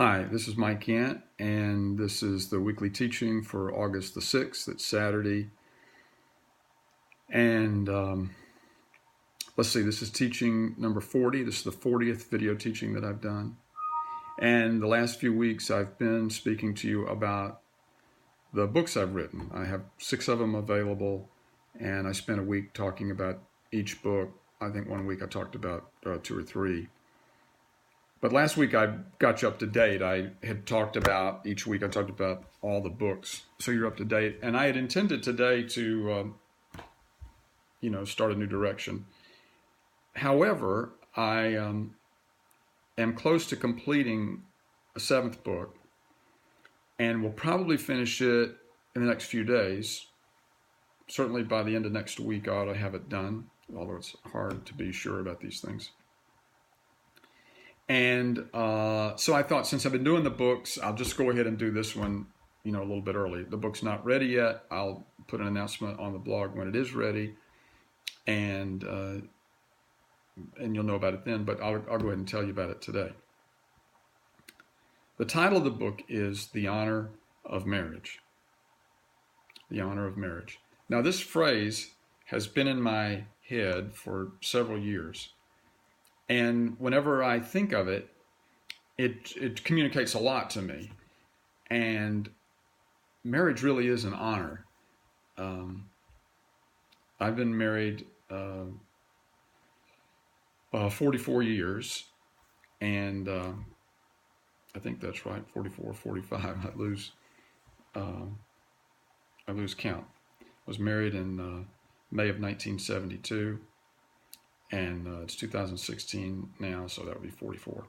Hi, this is Mike Yant, and this is the weekly teaching for August the 6th. It's Saturday. And let's see, this is teaching number 40. This is the 40th video teaching that I've done. And the last few weeks, I've been speaking to you about the books I've written. I have 6 of them available, and I spent a week talking about each book. I think one week I talked about 2 or 3. But last week I got you up to date. I had talked about, each week I talked about all the books. So you're up to date. And I had intended today to, start a new direction. However, I am close to completing a 7th book and will probably finish it in the next few days. Certainly by the end of next week I ought to have it done, although it's hard to be sure about these things. And so I thought, since I've been doing the books, I'll just go ahead and do this one, a little bit early. The book's not ready yet. I'll put an announcement on the blog when it is ready, and you'll know about it then. But I'll go ahead and tell you about it today. The title of the book is The Honor of Marriage. The Honor of Marriage. Now, this phrase has been in my head for several years. And whenever I think of it, it communicates a lot to me. And marriage really is an honor. I've been married 44 years, and I think that's right, 44, 45. I lose count. I was married in May of 1972. And it's 2016 now, so that would be 44.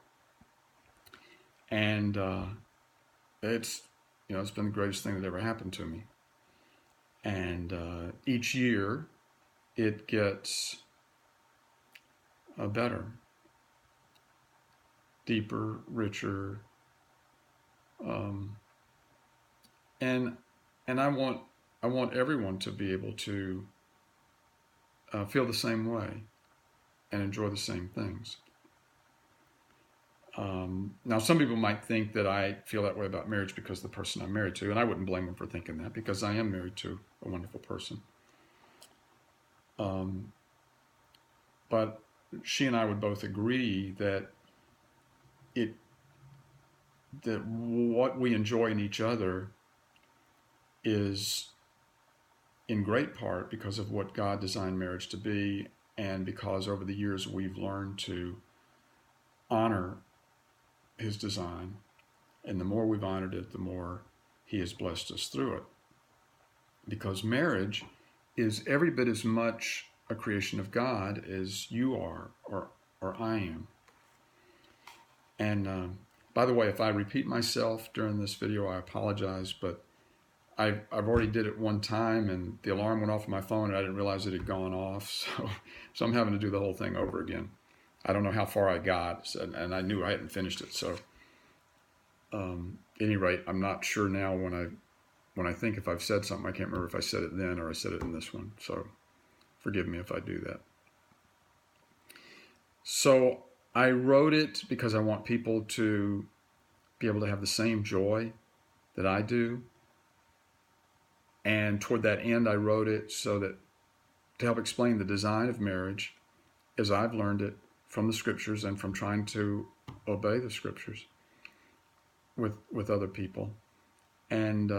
And it's been the greatest thing that ever happened to me. And each year it gets better, deeper, richer, and I want everyone to be able to feel the same way and enjoy the same things. Now, some people might think that I feel that way about marriage because of the person I'm married to, and I wouldn't blame them for thinking that, because I am married to a wonderful person. But she and I would both agree that what we enjoy in each other is in great part because of what God designed marriage to be, and because over the years we've learned to honor His design, and the more we've honored it, the more He has blessed us through it. Because marriage is every bit as much a creation of God as you are, or I am. And by the way, if I repeat myself during this video, I apologize, but I've already did it one time, and the alarm went off on my phone, and I didn't realize it had gone off. So I'm having to do the whole thing over again. I don't know how far I got, and I knew I hadn't finished it. So, at any rate, I'm not sure now when I think if I've said something. I can't remember if I said it then or I said it in this one. So, forgive me if I do that. So I wrote it because I want people to be able to have the same joy that I do. And toward that end, I wrote it so that to help explain the design of marriage as I've learned it from the scriptures and from trying to obey the scriptures with other people, and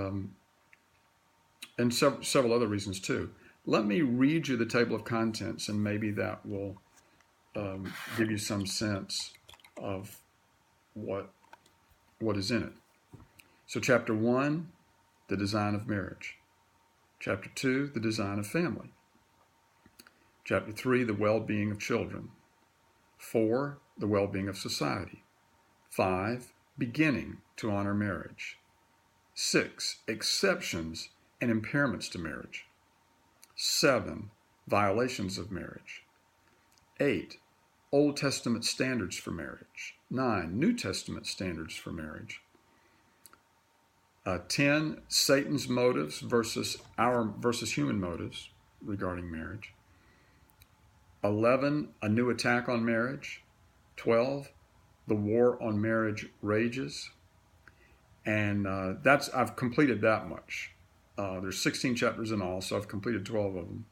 several other reasons too. Let me read you the table of contents, and maybe that will give you some sense of what is in it. So chapter 1, the design of marriage. Chapter 2, the design of family. Chapter 3, the well-being of children. 4, the well-being of society. 5, beginning to honor marriage. 6, exceptions and impairments to marriage. 7, violations of marriage. 8, Old Testament standards for marriage. 9, New Testament standards for marriage. 10, Satan's motives versus human motives regarding marriage. 11, a new attack on marriage. 12, the war on marriage rages. And I've completed that much. There's 16 chapters in all, so I've completed 12 of them.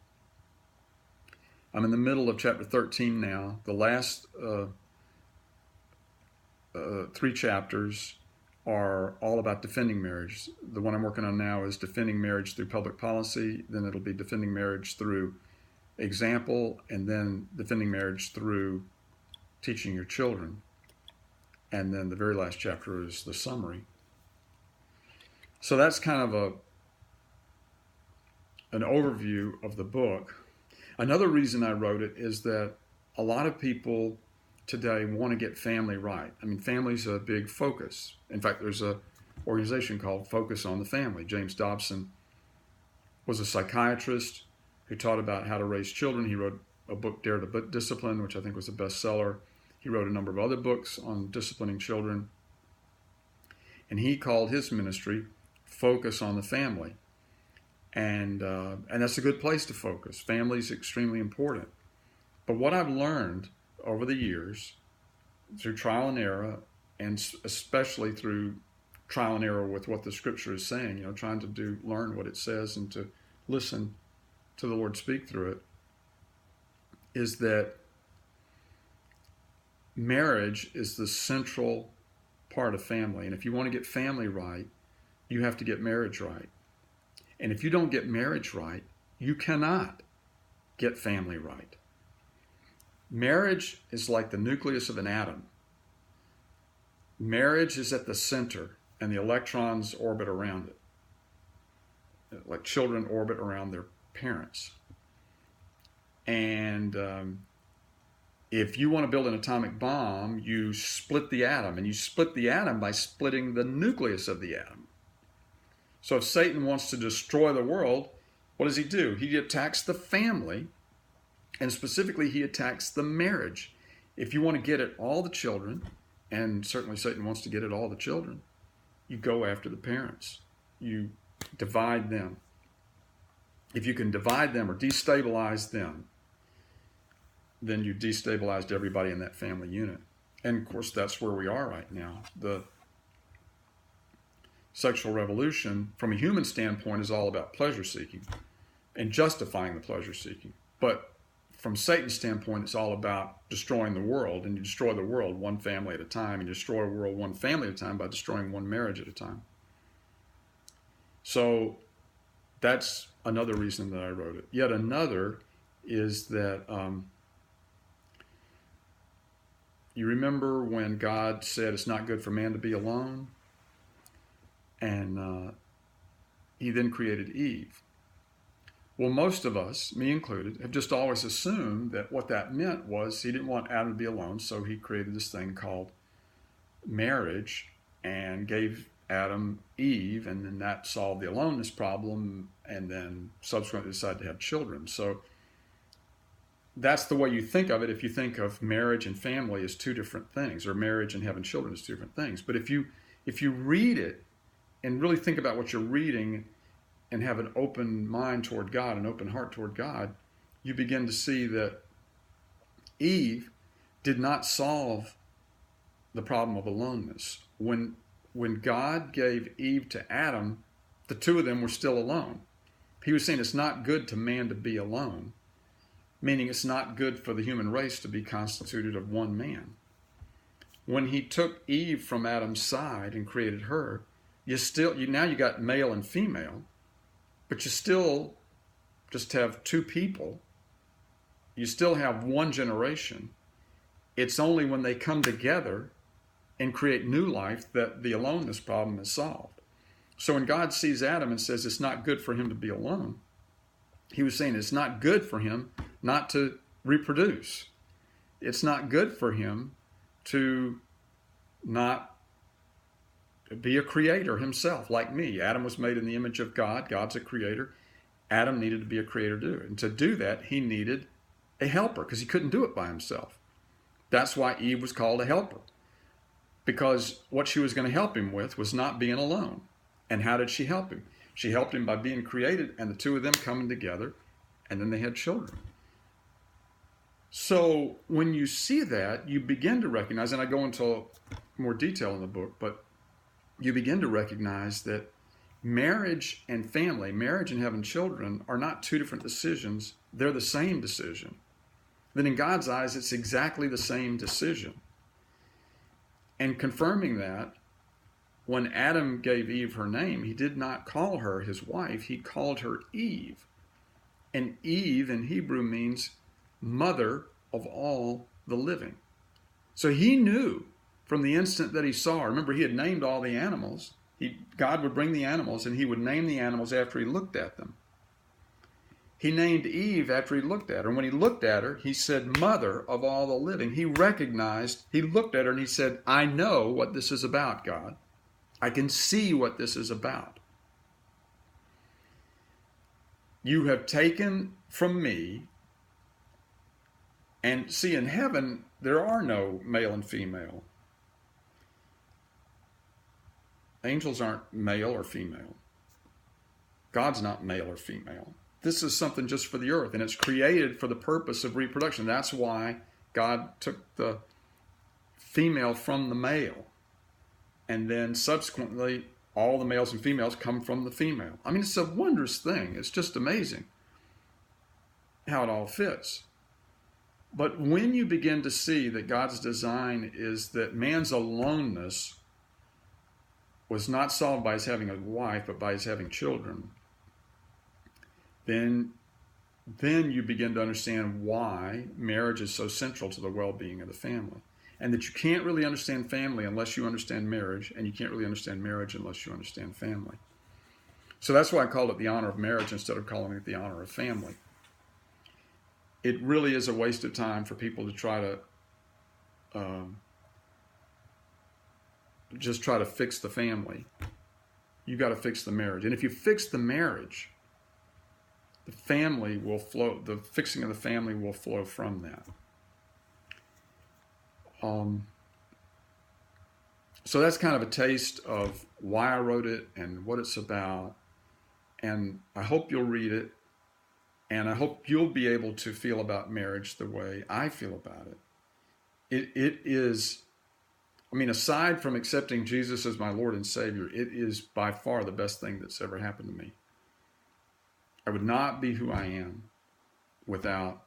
I'm in the middle of chapter 13 now. The last 3 chapters are all about defending marriage. The one I'm working on now is defending marriage through public policy. Then it'll be defending marriage through example, and then defending marriage through teaching your children. And then the very last chapter is the summary. So that's kind of an overview of the book. Another reason I wrote it is that a lot of people today want to get family right. I mean, family's a big focus. In fact, there's an organization called Focus on the Family. James Dobson was a psychiatrist who taught about how to raise children. He wrote a book, Dare to Discipline, which I think was a bestseller. He wrote a number of other books on disciplining children. And he called his ministry Focus on the Family. And that's a good place to focus. Family is extremely important. But what I've learned over the years, through trial and error, and especially through trial and error with what the Scripture is saying, trying to learn what it says and to listen to the Lord speak through it, is that marriage is the central part of family. And if you want to get family right, you have to get marriage right. And if you don't get marriage right, you cannot get family right. Marriage is like the nucleus of an atom. Marriage is at the center, and the electrons orbit around it, like children orbit around their parents. And if you want to build an atomic bomb, you split the atom, and you split the atom by splitting the nucleus of the atom. So if Satan wants to destroy the world, what does he do? He attacks the family, and specifically he attacks the marriage. If you want to get at all the children, and certainly Satan wants to get at all the children, you go after the parents. You divide them. If you can divide them or destabilize them, then you destabilized everybody in that family unit. And of course, that's where we are right now. The sexual revolution, from a human standpoint, is all about pleasure seeking and justifying the pleasure seeking. But from Satan's standpoint, it's all about destroying the world, and you destroy the world one family at a time, and you destroy the world one family at a time by destroying one marriage at a time. So that's another reason that I wrote it. Yet another is that you remember when God said it's not good for man to be alone? And he then created Eve. Well, most of us, me included, have just always assumed that what that meant was he didn't want Adam to be alone, so he created this thing called marriage and gave Adam Eve, and then that solved the aloneness problem, and then subsequently decided to have children. So that's the way you think of it if you think of marriage and family as two different things, or marriage and having children as two different things. But if you read it and really think about what you're reading and have an open mind toward God, an open heart toward God, you begin to see that Eve did not solve the problem of aloneness. When God gave Eve to Adam, the two of them were still alone. He was saying it's not good to man to be alone, meaning it's not good for the human race to be constituted of one man. When he took Eve from Adam's side and created her, now you got male and female, but you still just have two people. You still have one generation. It's only when they come together and create new life that the aloneness problem is solved. So when God sees Adam and says it's not good for him to be alone, he was saying it's not good for him not to reproduce. It's not good for him to not be a creator himself, like me. Adam was made in the image of God. God's a creator. Adam needed to be a creator to do it. And to do that, he needed a helper because he couldn't do it by himself. That's why Eve was called a helper, because what she was going to help him with was not being alone. And how did she help him? She helped him by being created and the two of them coming together, and then they had children. So when you see that, you begin to recognize, and I go into more detail in the book, but you begin to recognize that marriage and family, marriage and having children, are not two different decisions. They're the same decision. Then in God's eyes, it's exactly the same decision. And confirming that, when Adam gave Eve her name, he did not call her his wife, he called her Eve. And Eve in Hebrew means mother of all the living. So he knew from the instant that he saw her. Remember, he had named all the animals. God would bring the animals, and he would name the animals after he looked at them. He named Eve after he looked at her. And when he looked at her, he said, mother of all the living. He recognized, he looked at her and he said, I know what this is about, God. I can see what this is about. You have taken from me, and see, in heaven, there are no male and female. Angels aren't male or female. God's not male or female. This is something just for the earth, and it's created for the purpose of reproduction. That's why God took the female from the male. And then subsequently, all the males and females come from the female. I mean, it's a wondrous thing. It's just amazing how it all fits. But when you begin to see that God's design is that man's aloneness was not solved by his having a wife, but by his having children, then you begin to understand why marriage is so central to the well-being of the family. And that you can't really understand family unless you understand marriage, and you can't really understand marriage unless you understand family. So that's why I called it the honor of marriage instead of calling it the honor of family. It really is a waste of time for people to try to just try to fix the family. You got to fix the marriage. And if you fix the marriage, the family will flow, the fixing of the family will flow from that. So that's kind of a taste of why I wrote it and what it's about. And I hope you'll read it. And I hope you'll be able to feel about marriage the way I feel about it. It is, I mean, aside from accepting Jesus as my Lord and Savior, it is by far the best thing that's ever happened to me. I would not be who I am without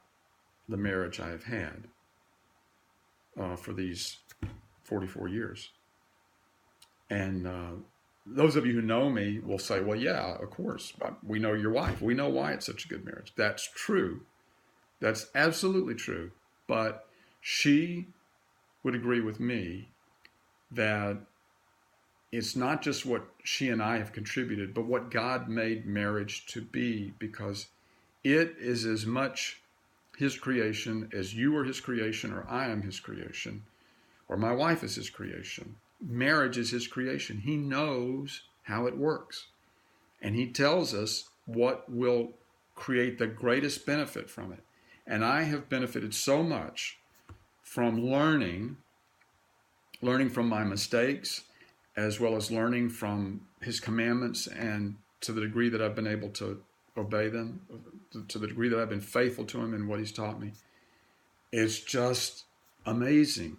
the marriage I have had for these 44 years. And those of you who know me will say, well, yeah, of course, we know your wife. We know why it's such a good marriage. That's true. That's absolutely true. But she would agree with me that it's not just what she and I have contributed, but what God made marriage to be, because it is as much his creation as you are his creation, or I am his creation, or my wife is his creation. Marriage is his creation. He knows how it works. And he tells us what will create the greatest benefit from it. And I have benefited so much from learning from my mistakes, as well as learning from his commandments, and to the degree that I've been able to obey them, to the degree that I've been faithful to him in what he's taught me. It's just amazing.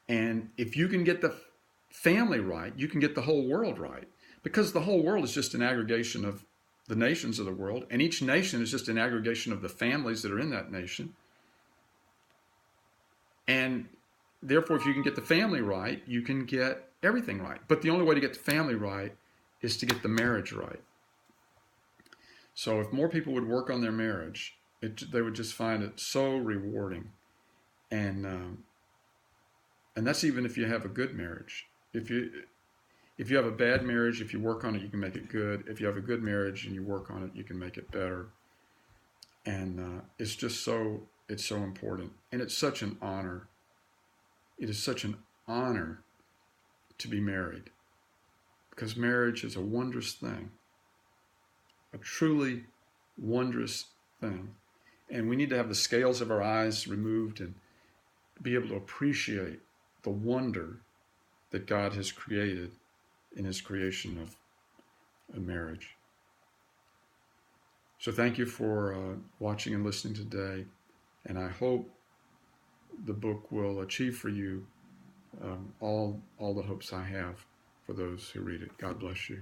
And if you can get the family right, you can get the whole world right. Because the whole world is just an aggregation of the nations of the world, and each nation is just an aggregation of the families that are in that nation. And therefore, if you can get the family right, you can get everything right. But the only way to get the family right is to get the marriage right. So if more people would work on their marriage, they would just find it so rewarding. And that's even if you have a good marriage. If you have a bad marriage, if you work on it, you can make it good. If you have a good marriage and you work on it, you can make it better. And it's so important. And it's such an honor. It is such an honor to be married, because marriage is a wondrous thing, a truly wondrous thing. And we need to have the scales of our eyes removed and be able to appreciate the wonder that God has created in his creation of a marriage. So thank you for watching and listening today. And I hope the book will achieve for you all the hopes I have for those who read it. God bless you.